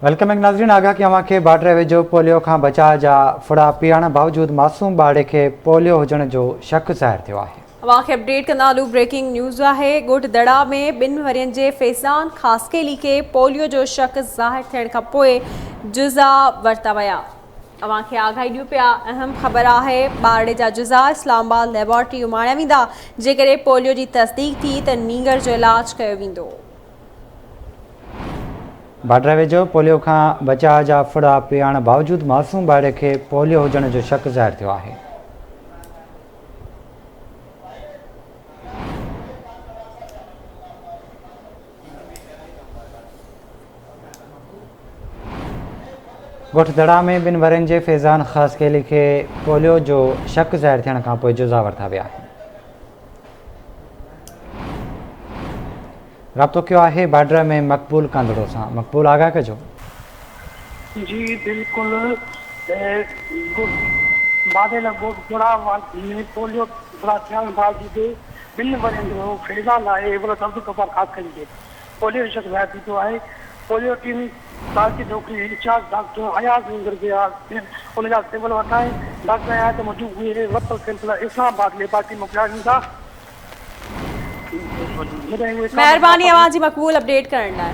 Welcome एक नाज़रीन आगाह कि अवां खे बार्डर वेझो पोलियो खां बचाव जा फुड़ा पीआरण बावजूद मासूम ॿार खे पोलियो हुजण जो शक ज़ाहिर थियो आहे। अवां खे अपडेट कंदा हलूं। ब्रेकिंग न्यूज़ आहे। ॻोठ दड़ा में 2 वरियनि जे फैज़ान ख़ासकेली खे पोलियो जो शक ज़ाहिर थियण खां पोइ जुज़ा वरिता विया। अवां खे आगाही ॾियूं पिया। अहम ख़बर आहे, ॿारड़े जा जुज़ा इस्लामाबाद लेबोरेटरी उमाणिया वेंदा, जेकॾहिं पोलियो जी तस्दीक थी त नींगर जो इलाज कयो वेंदो। बार्डर वेझो पोलियो खां बचाव जा फुड़ा पीआरण बावजूद मासूम ॿार खे पोलियो हुजण जो शक ज़ाहिर थियो आहे। ॻोठ दड़ा में 2 वरियनि जे फैज़ान ख़ासकेली खे पोलियो जो शक ज़ाहिर थियण खां पोइ जुज़ा वरिता विया आहिनि। राब्तो कयो आहे बार्डर में मक़बूल कांदड़ो सां। मक़बूल आगाह कजो। जी बिल्कुल, बादल घोड़ा में पोलियो थियण बावजूद 2 वरियनि जो फैज़ान आहे ख़ासि करे पोलियो शक ज़ाहिर थी थियो आहे। पोलियो टीम साल की नौकरी इंचार्ज डॉक्टर अयाज़ उनजा सिविल वठाए डॉक्टर अयाज़ मौजूद हुए वरितल कैंप लाइ इस्लामाबाद लेबोरेटरी मोकिलिया वेंदा। महिरबानी अवां जी मक़बूल अपडेट करण लाइ।